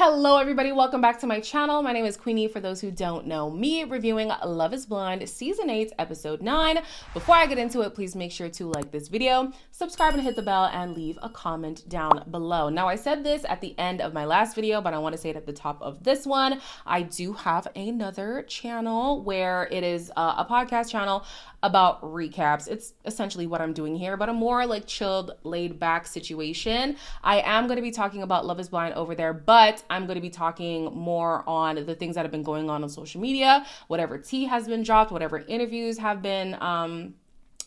Hello everybody, welcome back to my channel. My name is Queenie, for those who don't know me, reviewing Love is Blind Season 8, Episode 9. Before I get into it, please make sure to like this video, subscribe and hit the bell, and leave a comment down below. Now, I said this at the end of my last video, but I want to say it at the top of this one. I do have another channel where it is a podcast channel about recaps. It's essentially what I'm doing here, but a more like chilled, laid back situation. I am going to be talking about Love is Blind over there, but I'm going to be talking more on the things that have been going on social media, whatever tea has been dropped, whatever interviews have been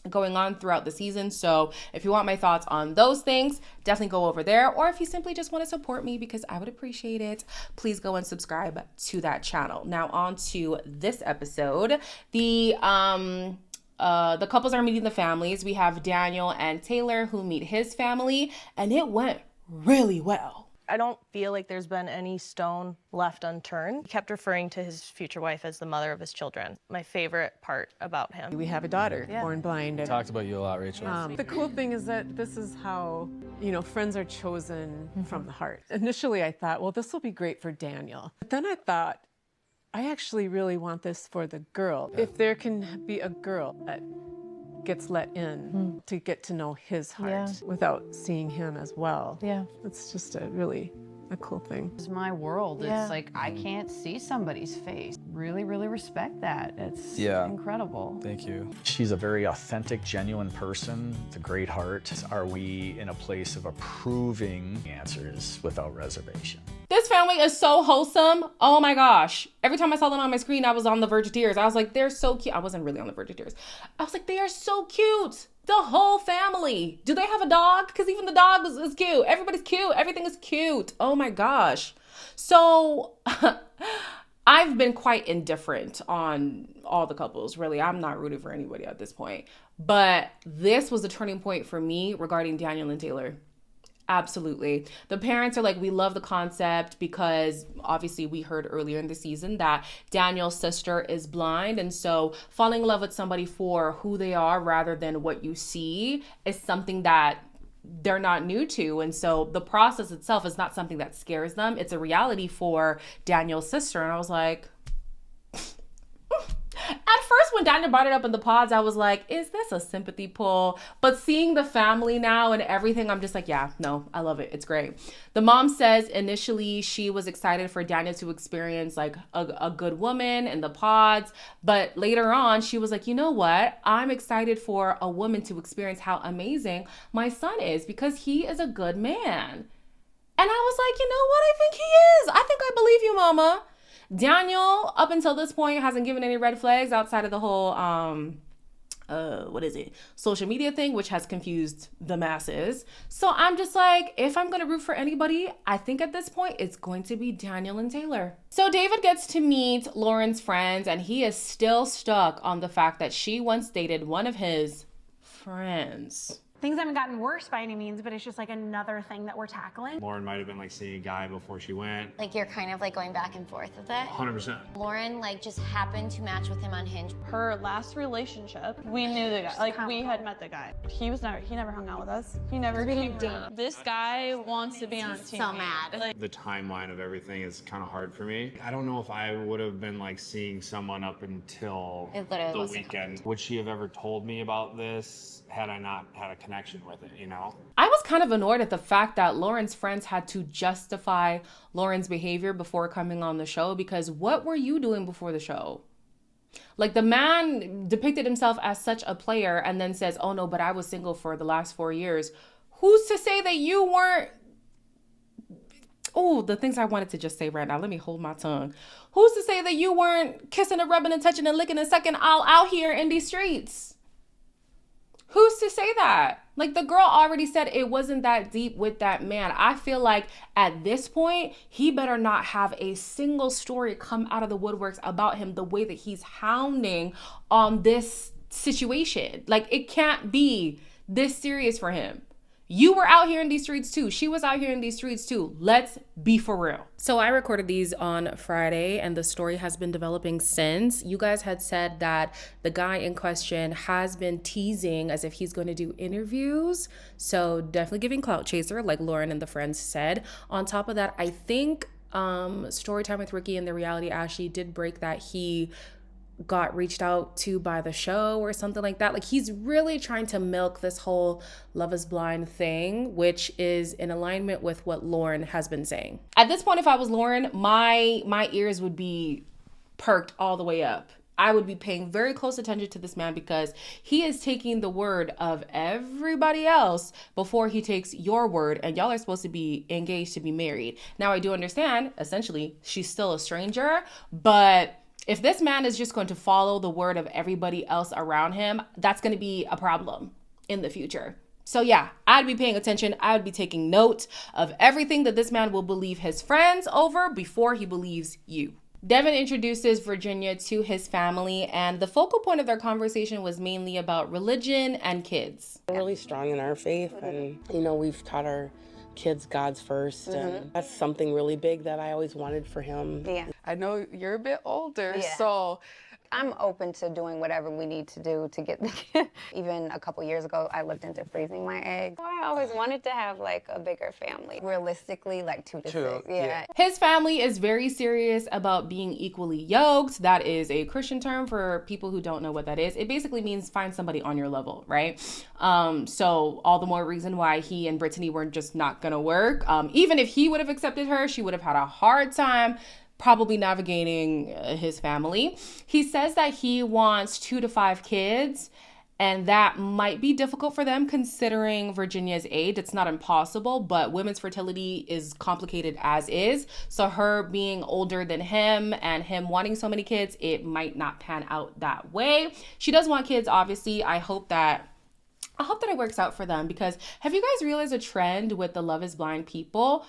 going on throughout the season. So if you want my thoughts on those things, definitely go over there. Or if you simply just want to support me, because I would appreciate it, please go and subscribe to that channel. Now on to this episode. The couples are meeting the families. We have Daniel and Taylor who meet his family, and it went really well. I don't feel like there's been any stone left unturned. He kept referring to his future wife as the mother of his children. My favorite part about him. We have a daughter born blind. I talked about you a lot, Rachel. The cool thing is that this is how, friends are chosen from the heart. Initially, I thought, well, this will be great for Daniel. But then I thought, I actually really want this for the girl. If there can be a girl that gets let in to get to know his heart without seeing him as well. Yeah. It's just a cool thing. It's my world. It's like, I can't see somebody's face. Really, really respect that. It's incredible. Thank you. She's a very authentic, genuine person with a great heart. Are we in a place of approving answers without reservation? This family is so wholesome. Oh my gosh. Every time I saw them on my screen, I was on the verge of tears. I was like, they're so cute. I wasn't really on the verge of tears. I was like, they are so cute. The whole family. Do they have a dog? Because even the dog is cute. Everybody's cute. Everything is cute. Oh my gosh. So I've been quite indifferent on all the couples, really. I'm not rooting for anybody at this point. But this was a turning point for me regarding Daniel and Taylor. Absolutely. The parents are like, we love the concept because obviously we heard earlier in the season that Daniel's sister is blind. And so falling in love with somebody for who they are rather than what you see is something that they're not new to. And so the process itself is not something that scares them. It's a reality for Daniel's sister. And I was like, at first, when Daniel brought it up in the pods, I was like, is this a sympathy pull? But seeing the family now and everything, I'm just like, yeah, no, I love it. It's great. The mom says initially she was excited for Daniel to experience like a good woman in the pods. But later on, she was like, you know what? I'm excited for a woman to experience how amazing my son is because he is a good man. And I was like, you know what? I think he is. I think I believe you, mama. Daniel, up until this point, hasn't given any red flags outside of the whole, social media thing, which has confused the masses. So I'm just like, if I'm going to root for anybody, I think at this point, it's going to be Daniel and Taylor. So David gets to meet Lauren's friends, and he is still stuck on the fact that she once dated one of his friends. Things haven't gotten worse by any means, but it's just like another thing that we're tackling. Lauren might have been like seeing a guy before she went. Like you're kind of like going back and forth with it? 100%. Lauren like just happened to match with him on Hinge. Her last relationship, we knew the guy. Like we had met the guy. He never hung out with us. He never came down. This guy wants to be on TV. So mad. Like, The timeline of everything is kind of hard for me. I don't know if I would have been like seeing someone up until It literally the wasn't weekend. Would she have ever told me about this had I not had a connection with it, I was kind of annoyed at the fact that Lauren's friends had to justify Lauren's behavior before coming on the show, because what were you doing before the show? Like, the man depicted himself as such a player and then says, oh no, but I was single for the last 4 years. Who's to say that you weren't? Oh, the things I wanted to just say right now. Let me hold my tongue. Who's to say that you weren't kissing and rubbing and touching and licking and sucking all out here in these streets? Who's to say that? Like, the girl already said it wasn't that deep with that man. I feel like at this point, he better not have a single story come out of the woodworks about him the way that he's hounding on this situation. Like, it can't be this serious for him. You were out here in these streets too. She was out here in these streets too. Let's be for real. So I recorded these on Friday and the story has been developing since. You guys had said that the guy in question has been teasing as if he's going to do interviews. So definitely giving clout chaser, like Lauren and the friends said. On top of that, I think Story Time with Ricky and the reality Ashley did break that he got reached out to by the show or something like that. Like, he's really trying to milk this whole Love is Blind thing, which is in alignment with what Lauren has been saying. At this point, if I was Lauren, my ears would be perked all the way up. I would be paying very close attention to this man because he is taking the word of everybody else before he takes your word, and y'all are supposed to be engaged to be married. Now, I do understand, essentially, she's still a stranger, but if this man is just going to follow the word of everybody else around him, that's going to be a problem in the future. So yeah, I'd be paying attention. I would be taking note of everything that this man will believe his friends over before he believes you. Devon introduces Virginia to his family, and the focal point of their conversation was mainly about religion and kids. We're really strong in our faith, and we've taught our kids God's first, and that's something really big that I always wanted for him. Yeah. I know you're a bit older, Yeah. so I'm open to doing whatever we need to do to get the kid. Even a couple years ago, I looked into freezing my eggs. I always wanted to have like a bigger family. Realistically, like 2 to 6. Yeah. His family is very serious about being equally yoked. That is a Christian term for people who don't know what that is. It basically means find somebody on your level, right? So all the more reason why he and Brittany were just not gonna work. Even if he would have accepted her, she would have had a hard time probably navigating his family. He says that he wants 2 to 5 kids, and that might be difficult for them considering Virginia's age. It's not impossible, but women's fertility is complicated as is. So her being older than him and him wanting so many kids, it might not pan out that way. She does want kids, obviously. I hope that it works out for them, because have you guys realized a trend with the Love is Blind people?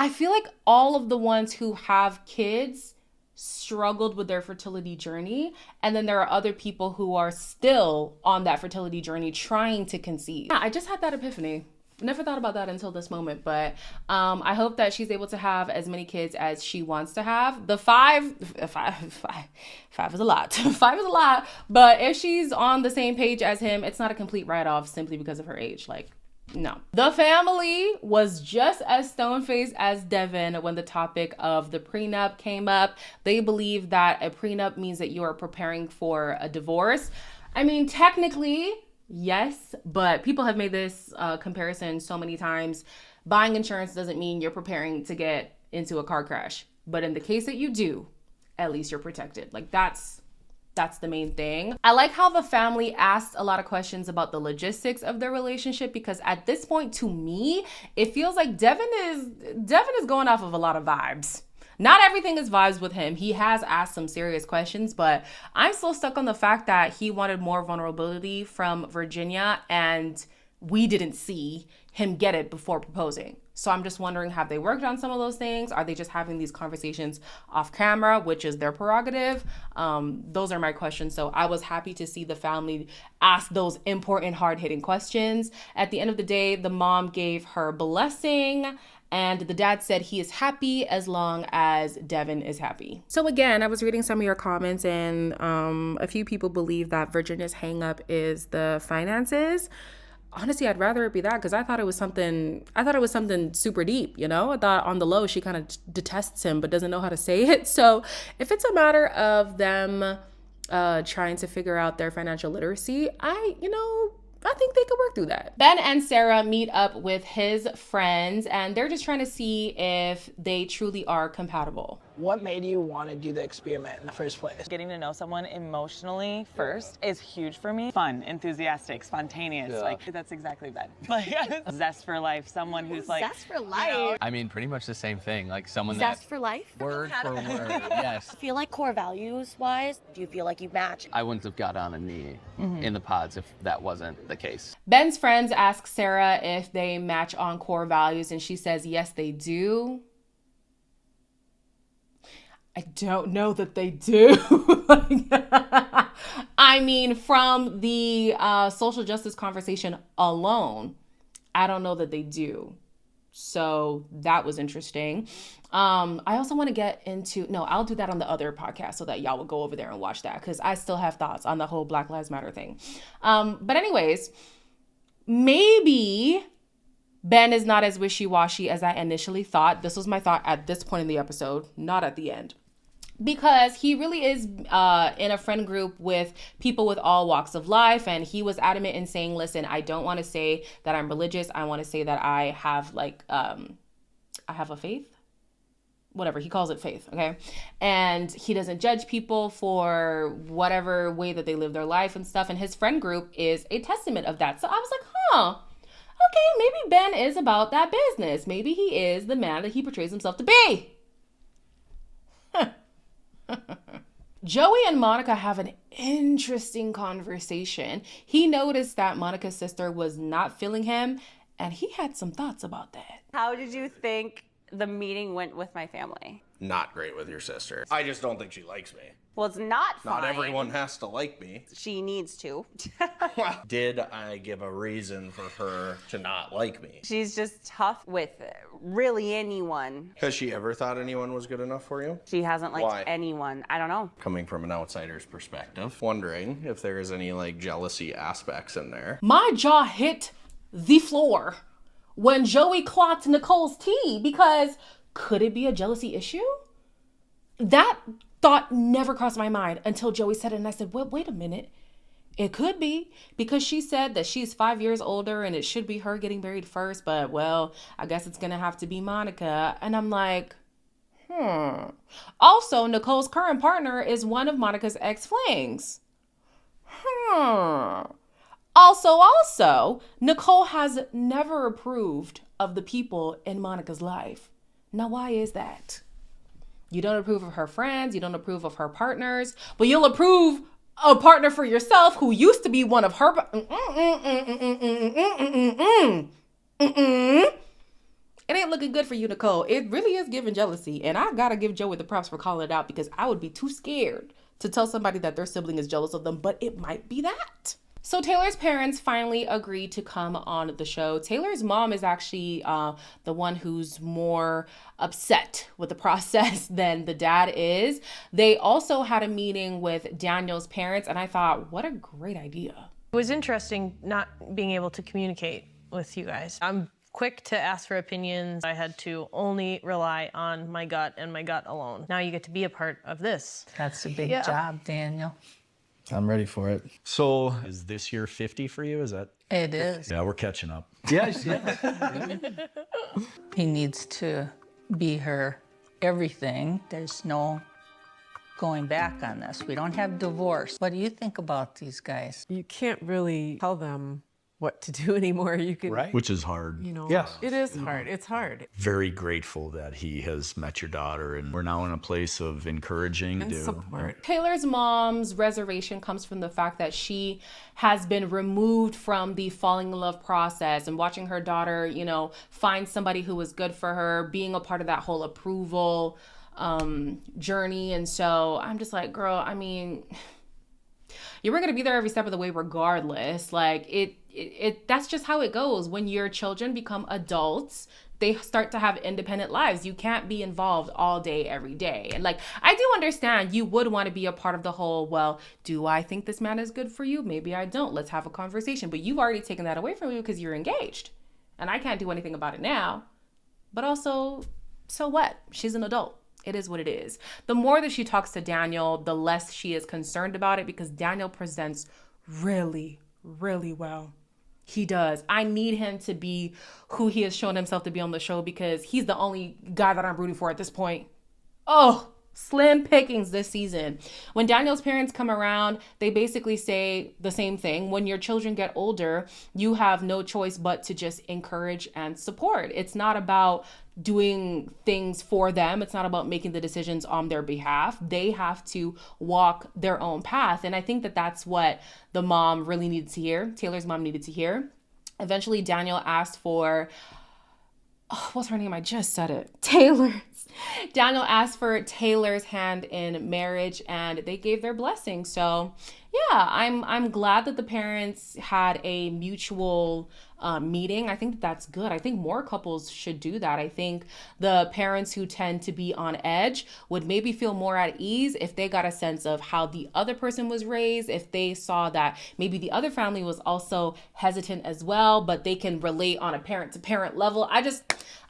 I feel like all of the ones who have kids struggled with their fertility journey, and then there are other people who are still on that fertility journey trying to conceive. Yeah, I just had that epiphany. Never thought about that until this moment, but I hope that she's able to have as many kids as she wants to have. The five is a lot. 5 is a lot, but if she's on the same page as him, it's not a complete write-off simply because of her age. Like, no. The family was just as stone-faced as Devon when the topic of the prenup came up. They believe that a prenup means that you are preparing for a divorce. I mean, technically, yes, but people have made this comparison so many times. Buying insurance doesn't mean you're preparing to get into a car crash. But in the case that you do, at least you're protected. Like, that's the main thing. I like how the family asked a lot of questions about the logistics of their relationship, because at this point, to me, it feels like Devon is going off of a lot of vibes. Not everything is vibes with him. He has asked some serious questions, but I'm still stuck on the fact that he wanted more vulnerability from Virginia, and we didn't see him get it before proposing. So I'm just wondering, have they worked on some of those things? Are they just having these conversations off camera, which is their prerogative? Those are my questions. So I was happy to see the family ask those important, hard-hitting questions. At the end of the day, the mom gave her blessing, and the dad said he is happy as long as Devon is happy. So again, I was reading some of your comments, and a few people believe that Virginia's hang-up is the finances. Honestly, I'd rather it be that, because I thought it was something super deep, I thought on the low she kind of detests him but doesn't know how to say it. So if it's a matter of them trying to figure out their financial literacy, I think they could work through that. Ben and Sarah meet up with his friends, and they're just trying to see if they truly are compatible. What made you want to do the experiment in the first place? Getting to know someone emotionally first is huge for me. Fun, enthusiastic, spontaneous. Yeah. Like, that's exactly Ben. Like, zest for life. Someone who's like... Zest for life? I mean, pretty much the same thing. Like someone Zest for life? Word for word, yes. I feel like core values-wise, do you feel like you match? I wouldn't have got on a knee in the pods if that wasn't the case. Ben's friends ask Sarah if they match on core values, and she says yes, they do. I don't know that they do. I mean, from the social justice conversation alone, I don't know that they do. So that was interesting. I also want to get into, I'll do that on the other podcast so that y'all will go over there and watch that, because I still have thoughts on the whole Black Lives Matter thing. But anyways, maybe Ben is not as wishy-washy as I initially thought. This was my thought at this point in the episode, not at the end. Because he really is in a friend group with people with all walks of life. And he was adamant in saying, listen, I don't want to say that I'm religious. I want to say that I have like, I have a faith. Whatever, he calls it faith, okay? And he doesn't judge people for whatever way that they live their life and stuff. And his friend group is a testament of that. So I was like, okay, maybe Ben is about that business. Maybe he is the man that he portrays himself to be. Joey and Monica have an interesting conversation. He noticed that Monica's sister was not feeling him, and he had some thoughts about that. How did you think the meeting went with my family? Not great with your sister. I just don't think she likes me. Well, it's not fine. Not everyone has to like me. She needs to. Did I give a reason for her to not like me? She's just tough with really anyone. Has she ever thought anyone was good enough for you? She hasn't liked Why? anyone. I don't know. Coming from an outsider's perspective, wondering if there's any like jealousy aspects in there. My jaw hit the floor when Joey clocked Nicole's tea, because could it be a jealousy issue? That thought never crossed my mind until Joey said it, and I said, well, wait a minute. It could be, because she said that she's 5 years older and it should be her getting married first, but well, I guess it's gonna have to be Monica. And I'm like, Also, Nicole's current partner is one of Monica's ex-flings. Also, Nicole has never approved of the people in Monica's life. Now, why is that? You don't approve of her friends, you don't approve of her partners, but you'll approve a partner for yourself who used to be one of her. It ain't looking good for you, Nicole. It really is giving jealousy. And I gotta give Joey the props for calling it out, because I would be too scared to tell somebody that their sibling is jealous of them, but it might be that. So Taylor's parents finally agreed to come on the show. Taylor's mom is actually the one who's more upset with the process than the dad is. They also had a meeting with Daniel's parents, and I thought, what a great idea. It was interesting not being able to communicate with you guys. I'm quick to ask for opinions. I had to only rely on my gut and my gut alone. Now you get to be a part of this. That's a big job, Daniel. I'm ready for it. So is this year 50 for you? Is that? It is. Yeah, we're catching up. Yes. He needs to be her everything. There's no going back on this. We don't have divorce. What do you think about these guys? You can't really tell them what to do anymore. You can, right. Which is hard. You know, yes. It is hard. It's hard. Very grateful that he has met your daughter, and we're now in a place of encouraging and to support. Taylor's mom's reservation comes from the fact that she has been removed from the falling in love process, and watching her daughter, you know, find somebody who was good for her, being a part of that whole approval journey. And so I'm just like, girl, I mean, you were going to be there every step of the way regardless. Like that's just how it goes. When your children become adults, they start to have independent lives. You can't be involved all day, every day. And like, I do understand you would want to be a part of the whole, well, do I think this man is good for you? Maybe I don't. Let's have a conversation. But you've already taken that away from you because you're engaged. And I can't do anything about it now. But also, so what? She's an adult. It is what it is. The more that she talks to Daniel, the less she is concerned about it, because Daniel presents really, really well. He does. I need him to be who he has shown himself to be on the show, because he's the only guy that I'm rooting for at this point. Oh, slim pickings this season. When Daniel's parents come around, they basically say the same thing. When your children get older, you have no choice but to just encourage and support. It's not about doing things for them. It's not about making the decisions on their behalf. They have to walk their own path. And I think that that's what the mom really needed to hear. Taylor's mom needed to hear. Eventually, Daniel asked for, what's her name? I just said it. Taylor's. Daniel asked for Taylor's hand in marriage, and they gave their blessing. So yeah, I'm glad that the parents had a mutual meeting. I think that's good. I think more couples should do that. I think the parents who tend to be on edge would maybe feel more at ease if they got a sense of how the other person was raised, if they saw that maybe the other family was also hesitant as well, but they can relate on a parent to parent level.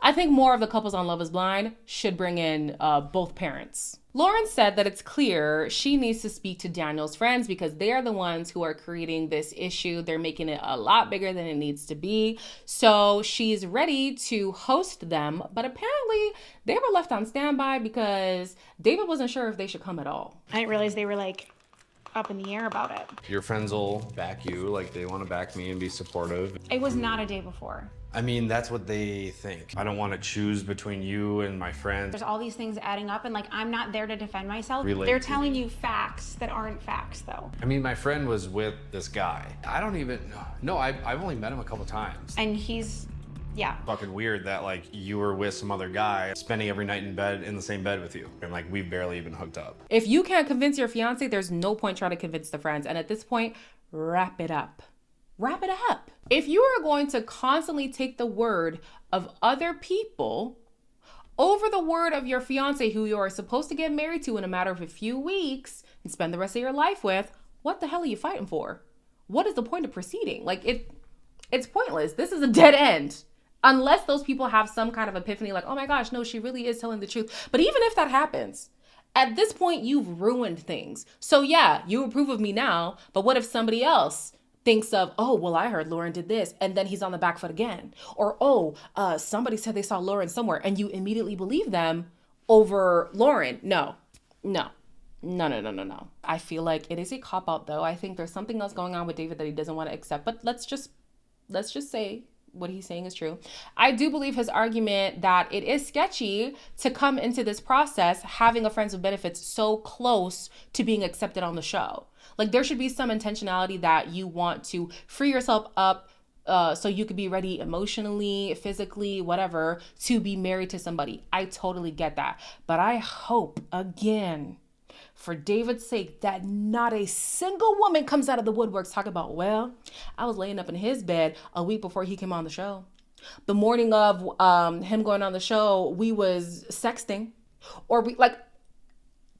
I think more of the couples on Love is Blind should bring in both parents. Lauren said that it's clear she needs to speak to Daniel's friends because they are the ones who are creating this issue. They're making it a lot bigger than it needs to be. So she's ready to host them, but apparently they were left on standby because David wasn't sure if they should come at all. I didn't realize they were like up in the air about it. Your friends will back you, like they want to back me and be supportive. It was not a day before. I mean, that's what they think. I don't want to choose between you and my friends. There's all these things adding up and like I'm not there to defend myself. Relate They're to telling you facts that aren't facts though. I mean, my friend was with this guy. I don't even, no, I've only met him a couple times. And he's, yeah. Fucking weird that like you were with some other guy spending every night in bed, in the same bed with you. And like we've barely even hooked up. If you can't convince your fiance, there's no point trying to convince the friends. And at this point, wrap it up. Wrap it up. If you are going to constantly take the word of other people over the word of your fiance who you are supposed to get married to in a matter of a few weeks and spend the rest of your life with, what the hell are you fighting for? What is the point of proceeding? Like it's pointless. This is a dead end. Unless those people have some kind of epiphany like, oh my gosh, no, she really is telling the truth. But even if that happens, at this point, you've ruined things. So yeah, you approve of me now, but what if somebody else thinks of, oh, well, I heard Lauren did this, and then he's on the back foot again. Or, oh, somebody said they saw Lauren somewhere, and you immediately believe them over Lauren. No. I feel like it is a cop-out, though. I think there's something else going on with David that he doesn't want to accept, but let's just say what he's saying is true. I do believe his argument that it is sketchy to come into this process having a friends with benefits so close to being accepted on the show. Like there should be some intentionality that you want to free yourself up so you could be ready emotionally, physically, whatever, to be married to somebody. I totally get that. But I hope, again, for David's sake, that not a single woman comes out of the woodworks talking about, well, I was laying up in his bed a week before he came on the show. The morning of him going on the show, we was sexting. Or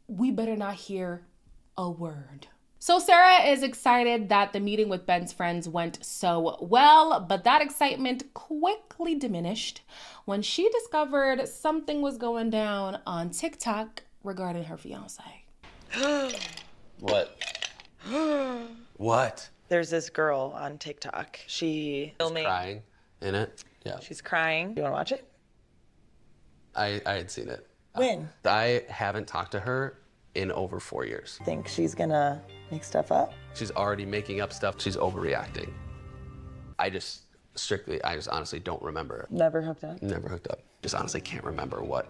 we better not hear a word. So Sarah is excited that the meeting with Ben's friends went so well, but that excitement quickly diminished when she discovered something was going down on TikTok regarding her fiance. What? What? There's this girl on TikTok. She's crying in it. Yeah. She's crying. You want to watch it? I had seen it. When? I haven't talked to her in over 4 years. Think she's gonna make stuff up? She's already making up stuff. She's overreacting. I just honestly don't remember. Never hooked up? Never hooked up. Just honestly can't remember what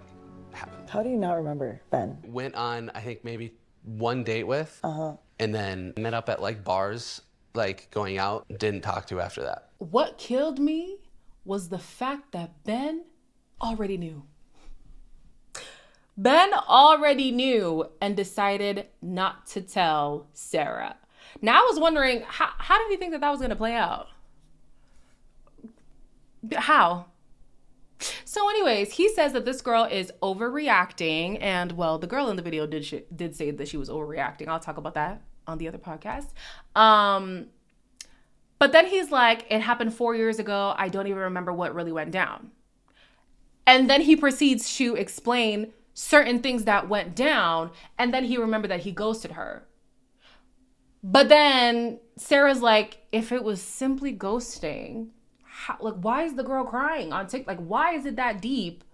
happened. How do you not remember, Ben? Went on, I think maybe one date with, and then met up at like bars, like going out, didn't talk to after that. What killed me was the fact that Ben already knew. Ben already knew and decided not to tell Sarah. Now I was wondering, how did he think that was going to play out? How? So anyways, he says that this girl is overreacting, and well, the girl in the video did say that she was overreacting. I'll talk about that on the other podcast. But then he's like, it happened 4 years ago. I don't even remember what really went down. And then he proceeds to explain certain things that went down, and then he remembered that he ghosted her. But then Sarah's like, if it was simply ghosting, why is the girl crying on TikTok? Like, why is it that deep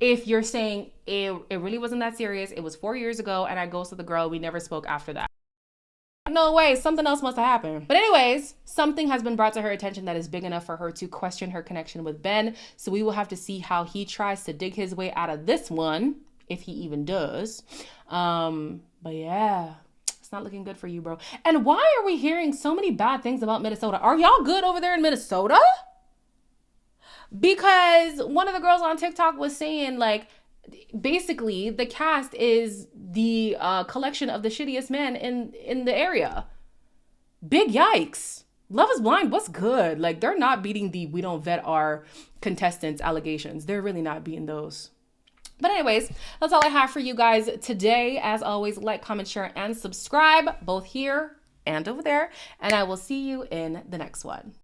if you're saying it really wasn't that serious, it was 4 years ago, and I ghosted the girl, we never spoke after that? No way, something else must have happened. But anyways, something has been brought to her attention that is big enough for her to question her connection with Ben. So we will have to see how he tries to dig his way out of this one, if he even does. But yeah, it's not looking good for you, bro. And why are we hearing so many bad things about Minnesota? Are y'all good over there in Minnesota? Because one of the girls on TikTok was saying, like, basically the cast is the collection of the shittiest men in the area. Big yikes. Love is Blind, what's good? Like, they're not beating the we don't vet our contestants allegations. They're really not beating those. But anyways, that's all I have for you guys today. As always, like, comment, share, and subscribe, both here and over there. And I will see you in the next one.